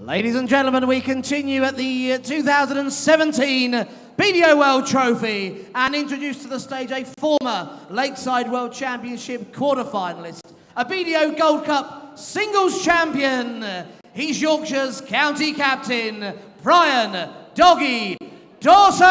Ladies and gentlemen, we continue at the 2017 BDO World Trophy and introduce to the stage a former Lakeside World Championship quarter-finalist, a BDO Gold Cup singles champion. He's Yorkshire's county captain, Brian Doggy Dawson.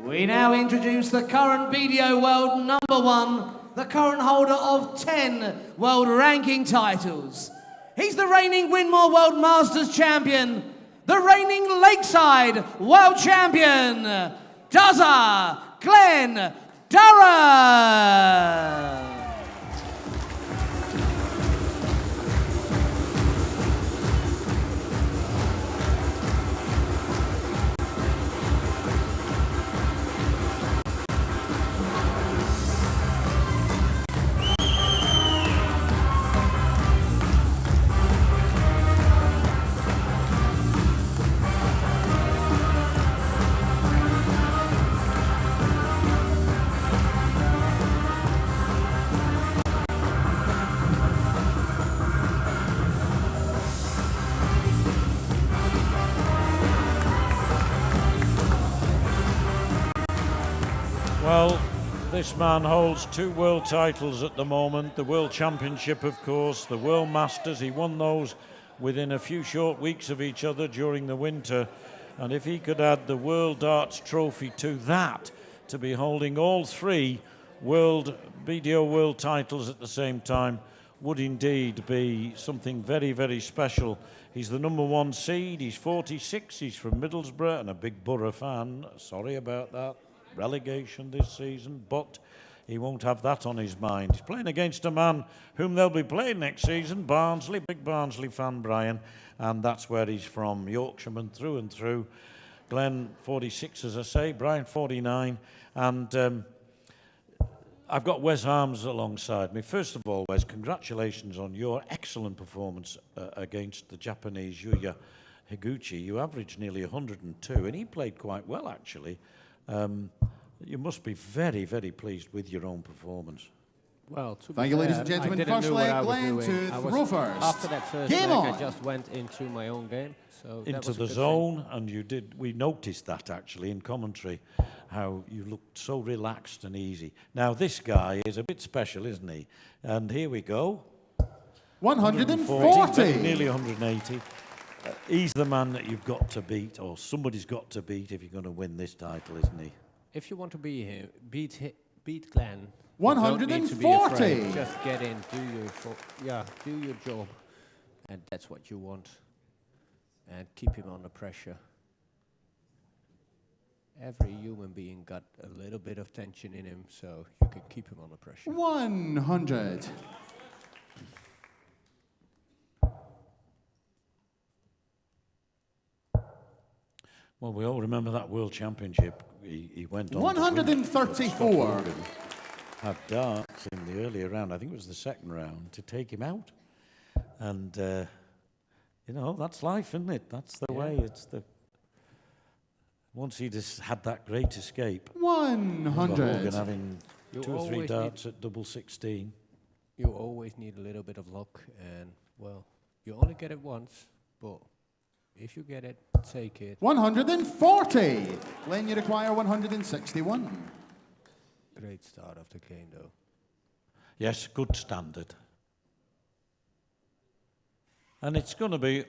We now introduce the current BDO World #1, the current holder of 10 world ranking titles. He's the reigning Winmore World Masters champion, the reigning Lakeside World Champion, Duzza Glenn Durrant. Well, this man holds 2 world titles at the moment. The World Championship, of course, the World Masters. He won those within a few short weeks of each other during the winter. And if he could add the World Darts Trophy to that, to be holding all 3 BDO World titles at the same time, would indeed be something very, very special. He's the #1 seed. He's 46. He's from Middlesbrough and a big Borough fan. Sorry about that. Relegation this season, but he won't have that on his mind. He's playing against a man whom they'll be playing next season, Barnsley, big Barnsley fan, Brian, and that's where he's from, Yorkshireman through and through. Glenn, 46, as I say, Brian, 49, and I've got Wes Arms alongside me. First of all, Wes, congratulations on your excellent performance against the Japanese Yuya Higuchi. You averaged nearly 102, and he played quite well, actually. You must be very, very pleased with your own performance. Well, to thank you, ladies and gentlemen. First leg, Glenn to throw first. After that first leg, I just went into my own game. So into the zone, and you did. We noticed that actually in commentary, how you looked so relaxed and easy. Now this guy is a bit special, isn't he? And here we go. 140. Nearly 180. He's the man that you've got to beat, or somebody's got to beat if you're going to win this title, isn't he? If you want to beat Glenn, 140. Just get in, do your job, and that's what you want. And keep him under pressure. Every human being got a little bit of tension in him, so you can keep him under pressure. 100. Well, we all remember that World Championship. He went on 134. Had darts in the earlier round, I think it was the second round, to take him out. And, you know, that's life, isn't it? That's the way. It's the... Once he just had that great escape. 100. Hogan having 2 or 3 darts at double 16. You always need a little bit of luck, and, well, you only get it once, but... if you get it, take it. 140. Glenn, you require 161. Great start of the game, though. Yes, good standard. And it's going to be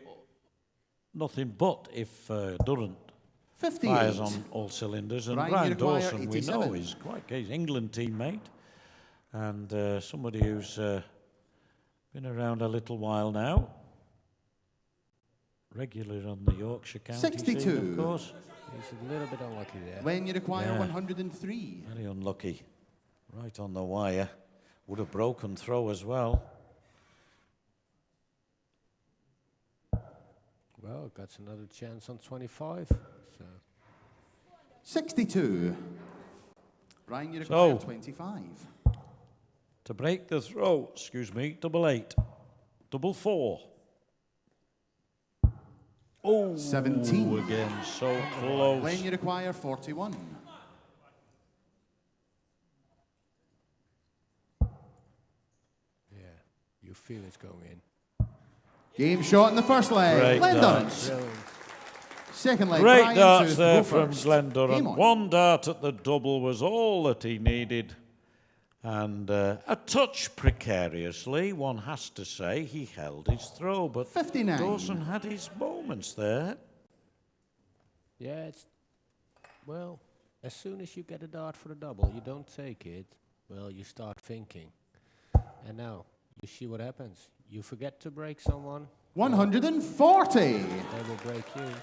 nothing but if Durrant fires 58. on all cylinders. And Brian, Brian you require Dawson, we 87. know, is quite good. He's England teammate and somebody who's been around a little while now. Regular on the Yorkshire County 62. scene, of course. He's a little bit unlucky there. When you require Yeah. 103. Very unlucky. Right on the wire. Would have broken throw as well. Well, got another chance on 25. So 62. Brian, you require So- 25. To break the throw, excuse me, double 8. Double 4. Oh, 17. again, so close. When you require 41. yeah, you feel it's going in. Game shot in the first leg. Great Glenn darts. Durrant. Brilliant. Second leg. Great Brian darts Tooth, there go from first. Glenn Game Durrant. on. One dart at the double was all that he needed. And a touch precariously, one has to say, he held his throw. But 59. Dawson had his moments there. Yeah, it's well. As soon as you get a dart for a double, you don't take it. Well, you start thinking, and now you see what happens. You forget to break someone. 140. They will break you.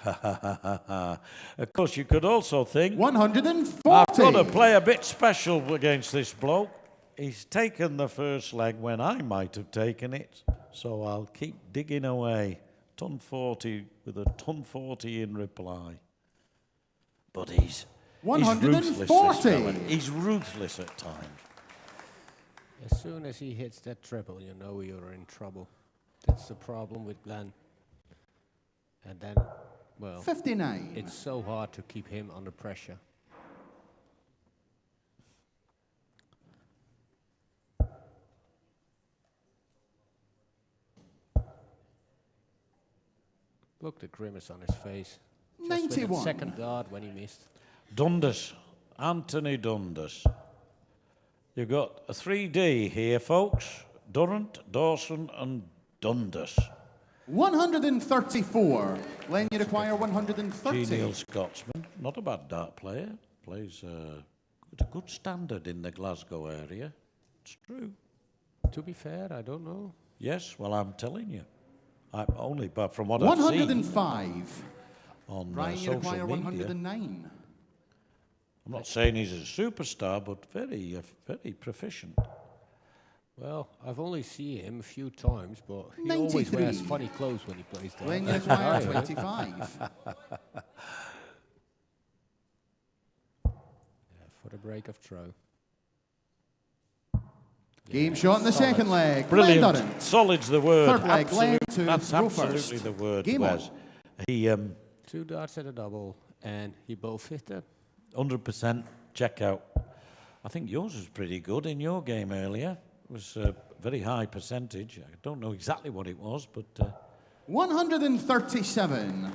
Of course, you could also think, 140. I've got to play a bit special against this bloke. He's taken the first leg when I might have taken it, so I'll keep digging away. Ton 40 with a ton 40 in reply. But he's ruthless, this 140. fella. He's ruthless at times. As soon as he hits that triple, you know you're in trouble. That's the problem with Glenn. And then, well, 59. it's so hard to keep him under pressure. Look the grimace on his face. Just with that 91. second dart when he missed. Dundas, Anthony Dundas. You've got a 3D here, folks. Durrant, Dawson and Dundas. 134. Glenn, you require 130. Genial Scotsman, not a bad dart player. Plays at a good standard in the Glasgow area. It's true. To be fair, I don't know. Yes, well, I'm telling you. But from what I've seen 105. on Brian, you social require media, 109. I'm not saying he's a superstar, but very proficient. Well, I've only seen him a few times, but he always 93. wears funny clothes when he plays that. Glenn, you require 25. For the break of throw. Game shot in the second leg. Glenn Brilliant. Durrant. Solid's the word. Third leg, Glenn to That's go absolutely first. the word, Game Wes. on. He 2 darts at a double, and he both hit it. 100% check out. I think yours was pretty good in your game earlier. It was a very high percentage. I don't know exactly what it was, but 137.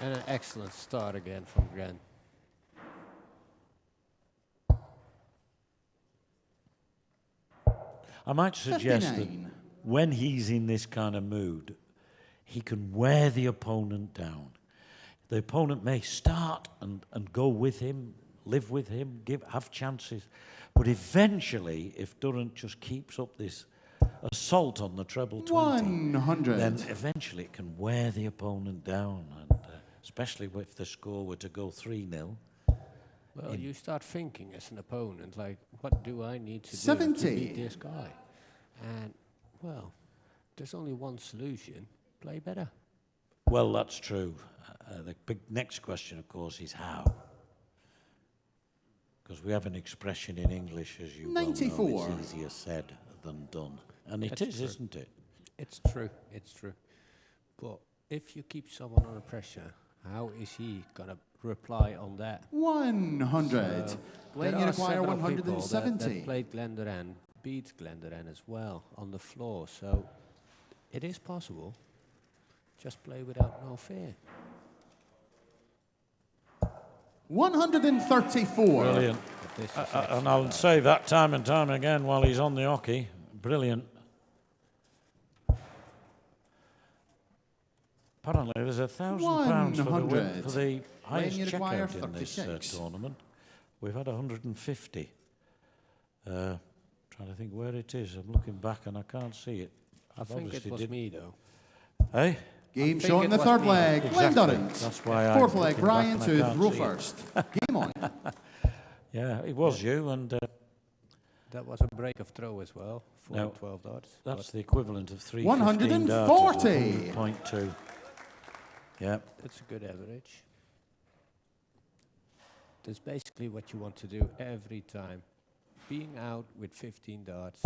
And an excellent start again from Glenn. I might suggest that 59. when he's in this kind of mood, he can wear the opponent down. The opponent may start and go with him, live with him, have chances. But eventually, if Durrant just keeps up this assault on the treble 20, 100. then eventually it can wear the opponent down. And especially if the score were to go 3-0. Well, you start thinking as an opponent, like, what do I need to do 70. to beat this guy? And, well, there's only one solution. Play better. Well, that's true. The big next question, of course, is how. Because we have an expression in English, as you 94. well know, it's easier said than done. And it That's is, true. isn't it? It's true, it's true. But if you keep someone under pressure, how is he going to reply on that? 100. So Glenn, there you are require several people that 170. played Glenn Durrant, beat Glenn Durrant as well on the floor. So it is possible. Just play without no fear. 134. Brilliant. But this is And I'll say that time and time again while he's on the hockey. Brilliant. Apparently, there's £1,000 for the highest you require checkout in this 36. tournament. We've had 150. Trying to think where it is. I'm looking back and I can't see it. I think it was me, though. Hey? Game I think shot in it the was third me. leg. Glenn Exactly. Durrant. That's why I'm Fourth leg, looking back Brian and I to can't throw see it. first. Game on. Yeah, it was you, and That was a break of throw as well, for No. 12 darts. that's the equivalent of 315 darts. 140. 100.2. Yeah. That's a good average. That's basically what you want to do every time. Being out with 15 darts.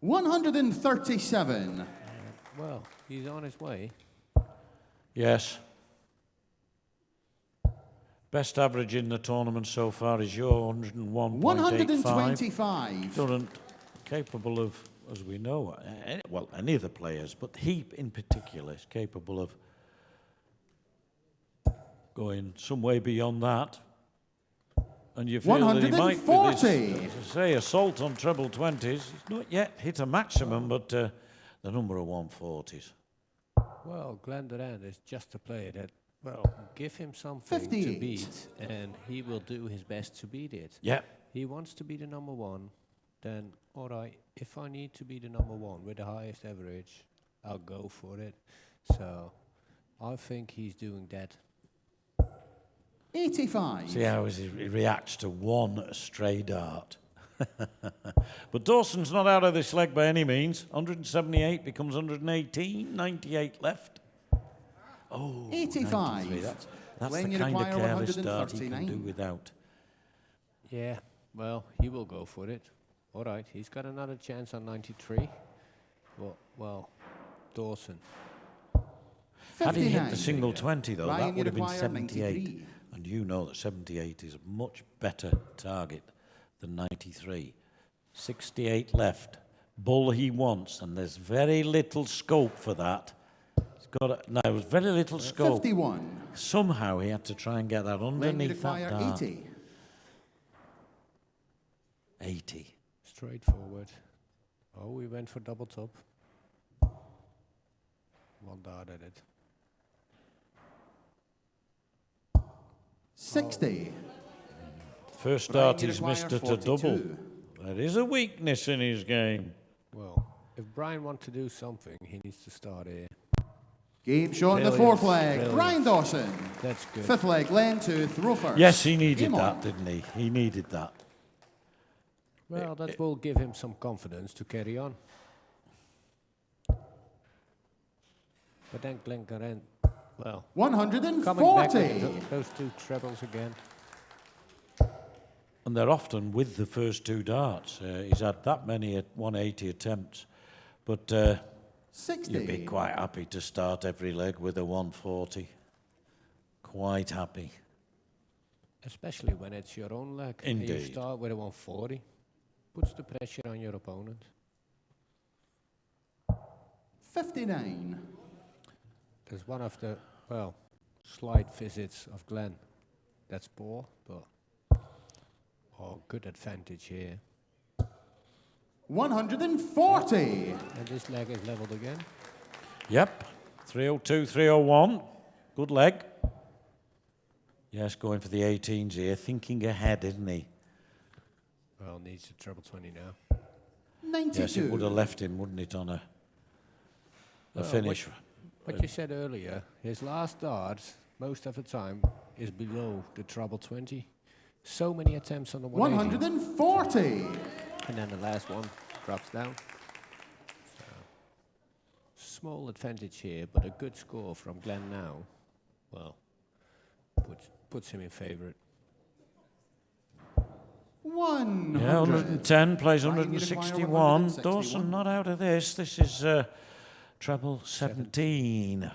137. Well, he's on his way. Yes. Best average in the tournament so far is your 101.85. 125. Durrant, capable of, as we know, well, any of the players, but he in particular is capable of going some way beyond that. And you feel that he might, with his, as I say, assault on treble 20s. He's not yet hit a maximum, but the number of 140s. Well, Glenn Durrant is just a player that, well, give him something 58. to beat, and he will do his best to beat it. Yeah. He wants to be the number one, then, all right, if I need to be the number one with the highest average, I'll go for it. So, I think he's doing that. 85. See how he reacts to one stray dart. But Dawson's not out of this leg by any means. 178 becomes 118, 98 left. Oh, 85. 93. That's When the you kind of require careless dart he can do 139. without. Yeah, well, he will go for it. All right, he's got another chance on 93. Well, Dawson. Had he hit 59. the single 20, though, Ryan, that would have been require 78. 93. And you know that 78 is a much better target than 93. 68 left. Bull he wants, and there's very little scope for that. He's got no, there's very little scope. 51. Somehow he had to try and get that When you underneath that require dart. 80. 80. Straightforward. Oh, we went for double top. One dart at it. 60. First Brian, dart you he's require missed at a 42. double. That is a weakness in his game. Well, if Brian wants to do something, he needs to start here. Game shot in the Brilliant, fourth leg. brilliant. Ryan Dawson. That's good. Fifth leg, Glenn to throw first. Yes, he needed Game that, on. didn't he? He needed that. Well, that will give him some confidence to carry on. But then Glenn Durrant, well, coming back 140. with those two trebles again. And they're often with the first two darts. He's had that many at 180 attempts. But 60. you'd be quite happy to start every leg with a 140. Quite happy. Especially when it's your own leg. And you Indeed. start with a 140. Puts the pressure on your opponent. 59. There's one of the, well, slight visits of Glenn. That's poor, but good advantage here. 140. And this leg is leveled again. Yep. 302, 301. Good leg. Yes, going for the 18s here. Thinking ahead, isn't he? Well, needs a treble 20 now. 92. Yes, it would have left him, wouldn't it, on a Well, finish. What you said earlier, his last dart, most of the time, is below the treble 20. So many attempts on the 180. 140. And then the last one drops down. So, small advantage here, but a good score from Glenn now. Well, puts him in favourite. 100. Yeah, 110 plays Ryan, you require 161. 161. Dawson not out of this. This is treble 17.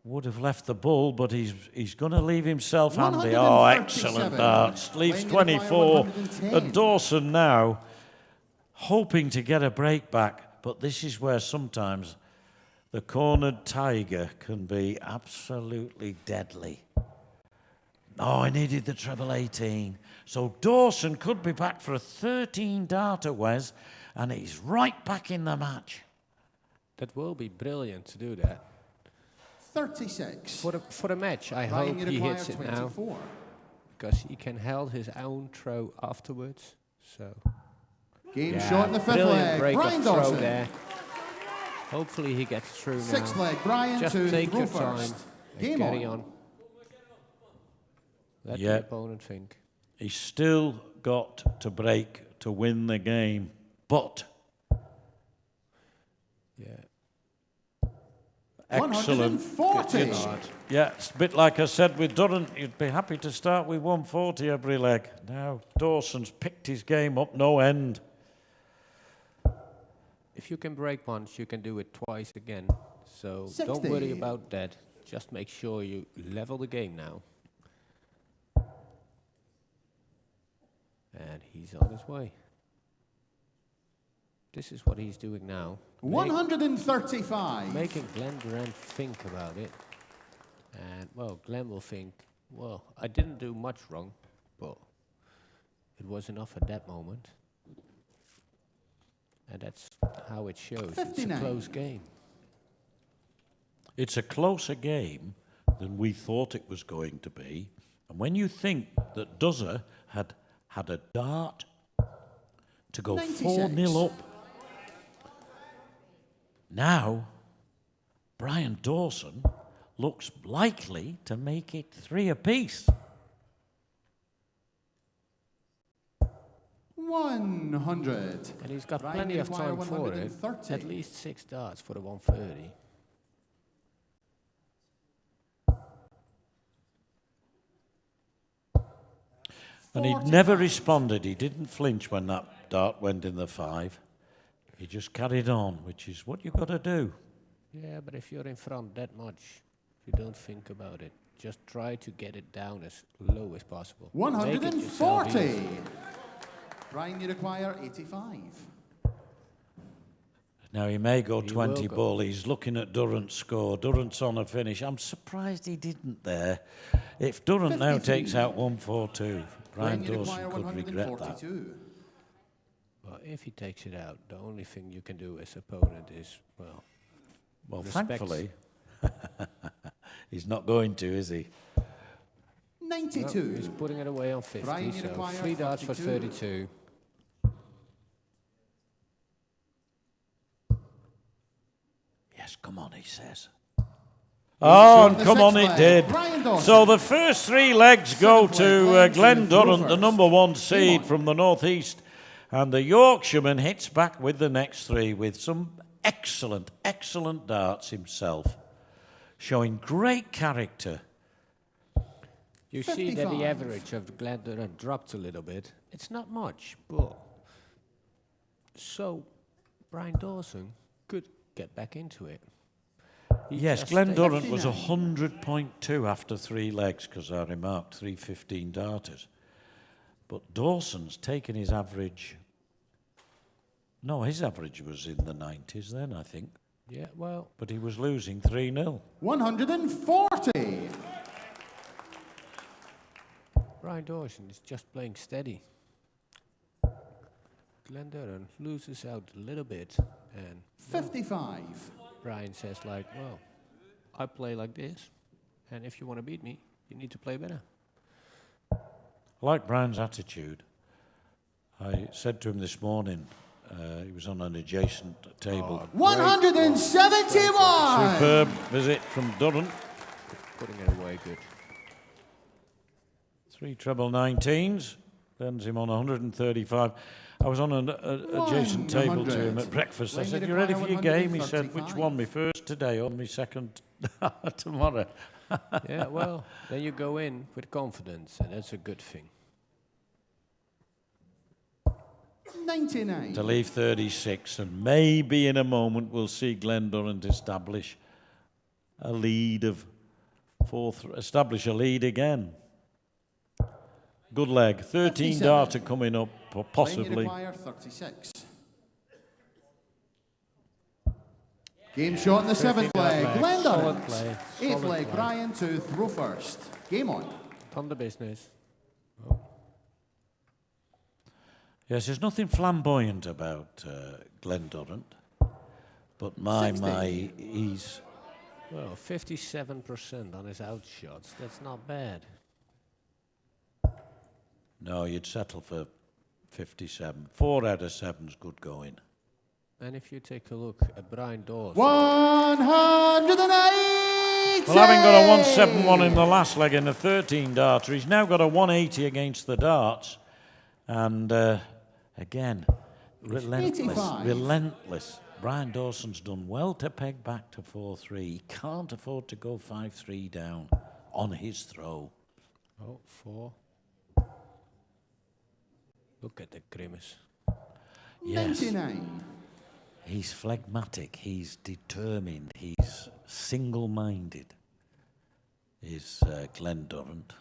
Would have left the bull, but he's going to leave himself handy. Oh, excellent 137. darts. Leaves Playing in the 24. 110. And Dawson now hoping to get a break back. But this is where sometimes the cornered tiger can be absolutely deadly. Oh, I needed the treble 18. So Dawson could be back for a 13 darter, Wes, and he's right back in the match. That will be brilliant to do that. 36. For the match, I Ryan, hope you he require hits it now, 24. because he can hold his own throw afterwards. So Game shot in the fifth brilliant leg. break Brian of throw Dawson. there. Hopefully he gets through now. Sixth leg. Brian Just to take throw your time first. and Game carry on. on. Let Yeah. the opponent think. He's still got to break to win the game, but Yeah. excellent. 140. Yeah, it's a bit like I said with Durrant, you'd be happy to start with 140 every leg. Now Dawson's picked his game up no end. If you can break once, you can do it twice again. So 60. don't worry about that. Just make sure you level the game now. And he's on his way. This is what he's doing now. 135. Making Glenn Durrant think about it. And, well, Glenn will think, well, I didn't do much wrong, but it was enough at that moment. And that's how it shows. 59. It's a close game. It's a closer game than we thought it was going to be. And when you think that Duzzer had had a dart to go 96. 4-0 up, now Brian Dawson looks likely to make it 3 apiece. 100. And he's got Ryan, plenty you of require time for it. 130. At least 6 darts for the 130. And he'd never responded. He didn't flinch when that dart went in the 5. He just carried on, which is what you've got to do. Yeah, but if you're in front that much, you don't think about it. Just try to get it down as low as possible. Make it yourself 140. easy. Ryan, you require 85. Now he may go He 20 will go. ball. He's looking at Durrant's score. Durrant's on a finish. I'm surprised he didn't there. If Durrant now 53. takes out 142, Brian Ryan, you Dawson require could regret that. 142. Well, if he takes it out, the only thing you can do as opponent is, well, Well, respect. thankfully, he's not going to, is he? 92. no, he's putting it away on 50, Ryan, you so require 3 darts for 32. 32. Yes, come on, he says. shot Oh, in and the come on, sixth it leg. did. Brian Dawson. So the first 3 legs go Seventh leg, to Glenn Glenn to Durrant, the throw number first. 1 Game seed on. from the northeast. And the Yorkshireman hits back with the next 3 with some excellent, excellent darts himself, showing great character. You see that 55. the average of Glenn Durrant dropped a little bit. It's not much, but so Brian Dawson could get back into it. He Yes, just Glenn stayed- Durrant was 59. 100.2 after 3 legs, because I remarked 315 darters. But Dawson's taken his average. No, his average was in the 90s then, I think. Yeah, well, But he was losing 3-0. 140. Brian Dawson is just playing steady. Glenn Durrant loses out a little bit, and 55. Brian says like, well, I play like this, and if you want to beat me, you need to play better. I like Brian's attitude. I said to him this morning, he was on an adjacent table. 171. Superb visit from Durrant. Putting it away good. 3 treble 19s. Lends him on 135. I was on an adjacent table to him 100. at breakfast. I When said, you you ready for require your game? He said, 135. which one? Me first today or me second tomorrow? Yeah, well, then you go in with confidence, and that's a good thing. 99. To leave 36, and maybe in a moment we'll see Glenn Durrant establish a lead establish a lead again. Good leg. 13 57. darter coming up, possibly. Require 36. Game shot in the 7th leg. Glenn Solid Durrant. play. 8th Solid leg. play. Brian to throw first. Game on. On the business. Yes, there's nothing flamboyant about Glenn Durrant, But 60. he's... Well, 57% on his out shots. That's not bad. No, you'd settle for 57. 4 out of 7's good going. And if you take a look at Brian Dawson, 180. Well, having got a 171 in the last leg in the 13 darter, he's now got a 180 against the darts. And again, relentless. Brian Dawson's done well to peg back to 4-3. He can't afford to go 5-3 down on his throw. oh, 4. Look at the grimace. Yes. 99. He's phlegmatic, he's determined, he's single-minded, is Glenn Durrant.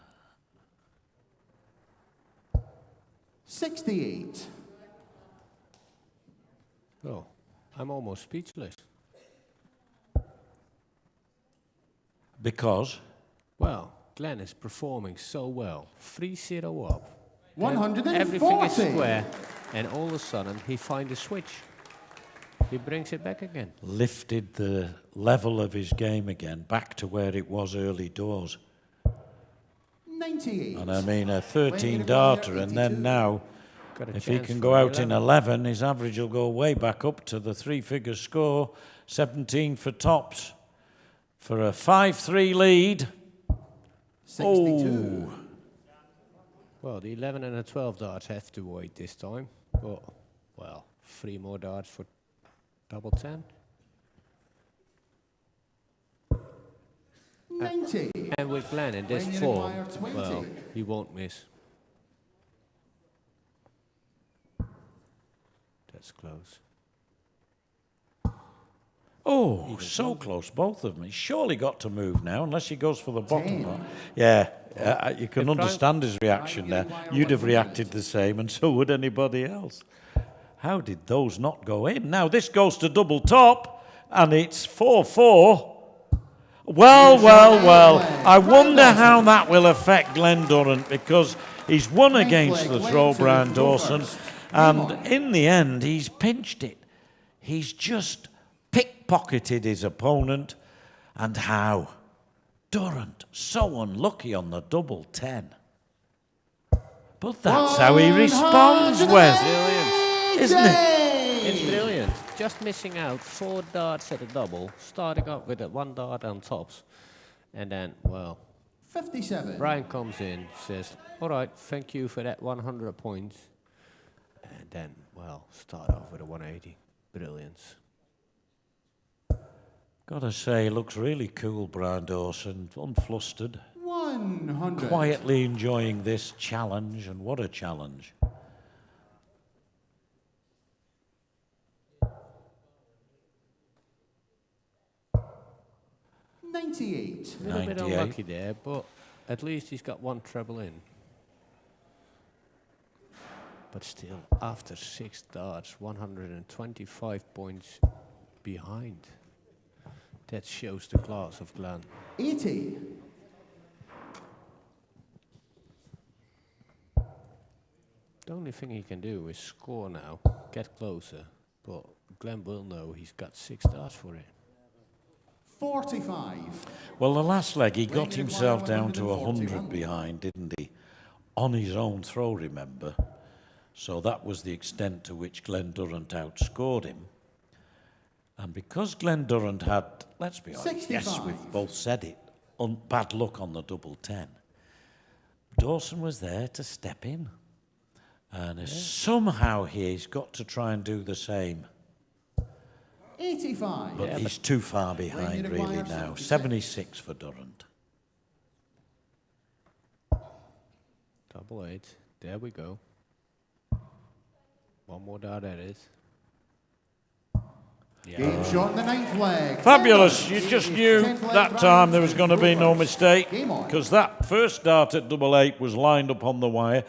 68. Oh, I'm almost speechless. Because? Well, Glenn is performing so well. 3-0 up. 140. Everything is square, and all of a sudden he finds a switch. He brings it back again. Lifted the level of his game again back to where it was early doors. 98. And I mean a 13 darter, and then now, Got a if he chance can for go out in 11. 11, his average will go way back up to the 3-figure score. 17 for tops for a 5-3 lead. 62. Oh. Well, the 11 and the 12 darts have to wait this time. But, well, 3 more darts for double 10. 90. And with Glenn in this When you form, require 20. well, he won't miss. That's close. Oh, so close, both of them. He's surely got to move now, unless he goes for the bottom 10. part. Yeah, you can If understand his reaction there. You'd have reacted the same, and so would anybody else. How did those not go in? Now, this goes to double top, and it's 4-4. Well. I wonder how that will affect Glenn Durrant, because he's won against the throw, Brian Dawson, and in the end, he's pinched it. He's just pickpocketed his opponent, and how? Durrant, so unlucky on the double 10. But that's how he responds, Wes, isn't it? It's brilliant. Just missing out 4 darts at a double, starting up with a 1 dart on tops. And then, well, 57. Brian comes in, says, all right, thank you for that 100 points. And then, well, start off with a 180. Brilliance. Gotta say, looks really cool, Brian Dawson, unflustered, 100. quietly enjoying this challenge, and what a challenge. A little bit 98. unlucky there, but at least he's got 1 treble in. But still, after 6 darts, 125 points behind. That shows the class of Glenn. 80. The only thing he can do is score now, get closer. But Glenn will know he's got 6 darts for it. 45. Well, the last leg, he got Rated himself down to 141. 100 behind, didn't he? On his own throw, remember? So that was the extent to which Glenn Durrant outscored him. And because Glenn Durrant had, let's be honest, yes, 65. we've both said it, bad luck on the double 10, Dawson was there to step in. And somehow he's got to try and do the same. 85. But he's too far behind, Rated really, wire now. 76. 76 for Durrant. Double 8. There we go. 1 more dart at it. Game shot in the 9th leg. Fabulous. You just knew 10th leg, that time there was Brian going to be no Dawson. mistake, Game on. because that first dart at double 8 was lined up on the wire,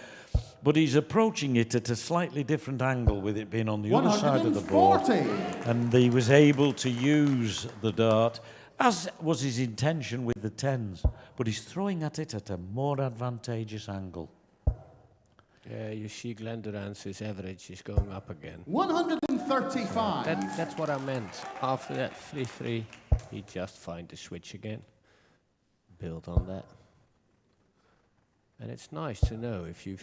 but he's approaching it at a slightly different angle with it being on the other side of the board. 140. And he was able to use the dart, as was his intention with the 10s, but he's throwing at it at a more advantageous angle. Yeah, you see Glenn Durrant's average is going up again. 135. That's what I meant. After that 3-3, he just find the switch again. Build on that. And it's nice to know if you,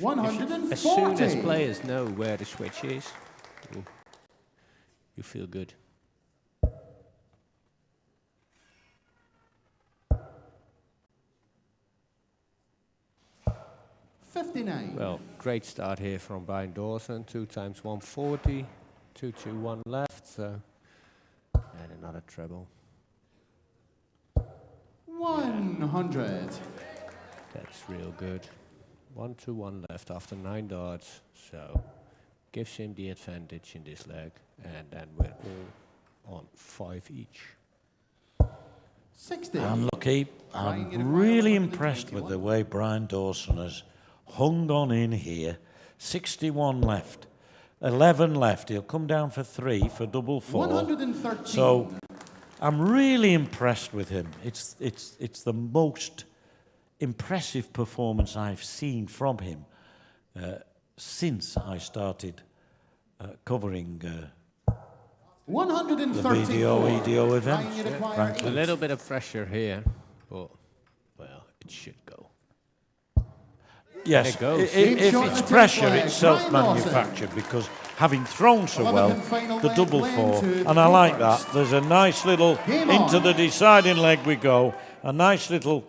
as soon as players know where the switch is, you feel good. 59. Well, great start here from Brian Dawson. 2 times 140, 2-2-1 left. So, and another treble. 100. That's real good. 1-2-1 left after 9 darts. So, gives him the advantage in this leg. And then we're all on 5 each. 60. And look, I'm really impressed with the way Brian Dawson has hung on in here. 61 left, 11 left. He'll come down for 3 for double 4. 113. So I'm really impressed with him. It's the most impressive performance I've seen from him since I started covering the 134. EDO events. Yeah. A little bit of pressure here, but well, it should go. Yes, if it's pressure, it's self-manufactured because having thrown so well, the double 4, and I like that. There's a nice little, into the deciding leg we go, a nice little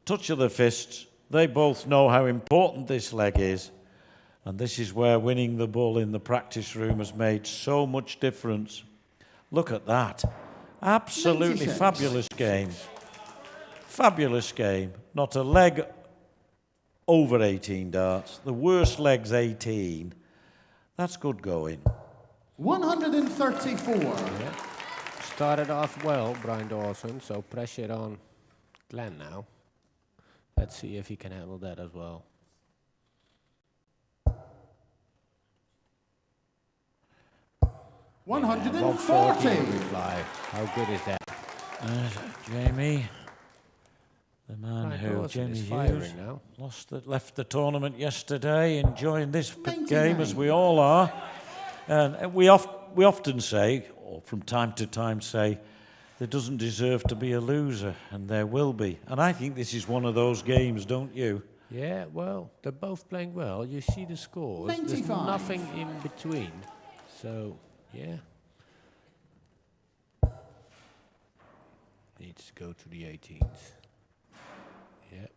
touch of the fists. They both know how important this leg is, and this is where winning the ball in the practice room has made so much difference. Look at that. Absolutely 96. fabulous game. Fabulous game. Not a leg over 18 darts. The worst leg's 18. That's good going. 134. Yeah. Started off well, Brian Dawson, so pressure on Glenn now. Let's see if he can handle that as well. Yeah, 140. Reply. How good is that? Jamie, the man Brian who, Dawson Jamie is Hughes, firing now. left the tournament yesterday, enjoying this 99. game as we all are. And we often say, or from time to time say, there doesn't deserve to be a loser, and there will be. And I think this is one of those games, don't you? Yeah, well, they're both playing well. You see the scores. 95. There's nothing in between. So, yeah. Needs to go to the 18s. Yeah,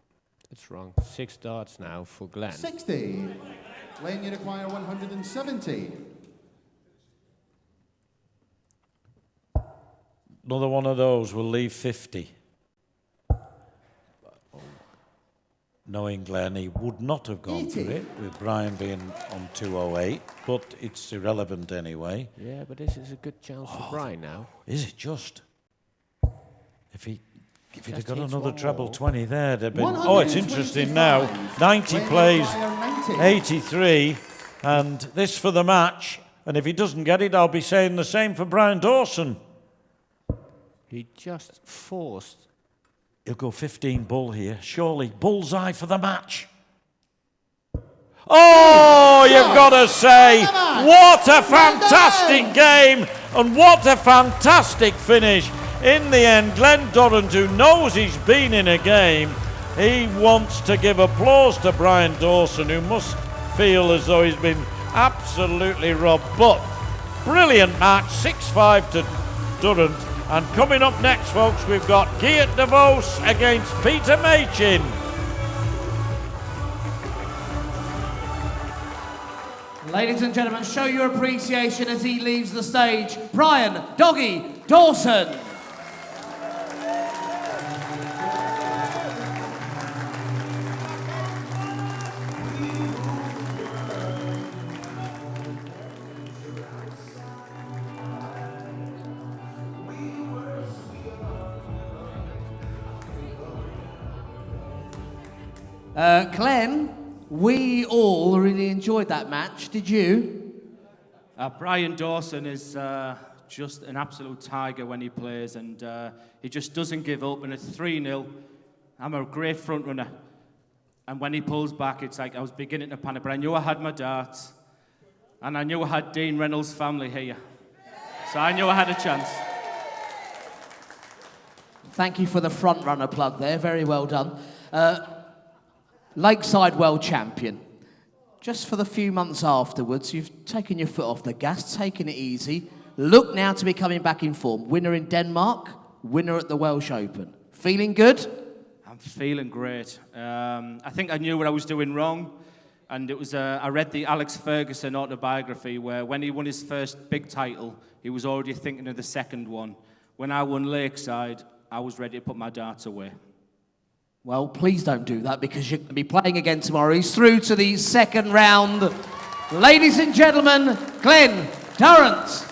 that's wrong. 6 darts now for Glenn. 60. Glenn, you require 170. Another one of those will leave 50. Knowing Glenn, he would not have gone 80. for it, with Brian being on 208, but it's irrelevant anyway. Yeah, but this is a good chance for Brian now. Is it just? If he'd have got hits another one treble more. 20 there, there'd been. Oh, it's interesting now. 90 Glenn, you plays, require 90. 83, and this for the match. And if he doesn't get it, I'll be saying the same for Brian Dawson. He just forced. He'll go 15 bull here, surely. Bullseye for the match. Oh, you've got to say, what a fantastic game and what a fantastic finish. In the end, Glenn Durrant, who knows he's been in a game, he wants to give applause to Brian Dawson, who must feel as though he's been absolutely robbed. But brilliant match, 6-5 to Durrant. And coming up next, folks, we've got Geert de Vos against Peter Machin. Ladies and gentlemen, show your appreciation as he leaves the stage. Brian Doggy Dawson. Glenn, we all really enjoyed that match. Did you? Brian Dawson is just an absolute tiger when he plays, and he just doesn't give up, and it's 3-0. I'm a great front runner. And when he pulls back, it's like I was beginning to panic, but I knew I had my darts. And I knew I had Dean Reynolds' family here. So I knew I had a chance. Thank you for the front runner plug there. Very well done. Lakeside World Champion. Just for the few months afterwards, you've taken your foot off the gas, taken it easy. Look now to be coming back in form. Winner in Denmark, winner at the Welsh Open. Feeling good? I'm feeling great. I think I knew what I was doing wrong. And it was, I read the Alex Ferguson autobiography where when he won his first big title, he was already thinking of the second one. When I won Lakeside, I was ready to put my darts away. Well, please don't do that because you're going to be playing again tomorrow. He's through to the second round. Ladies and gentlemen, Glenn Durrant.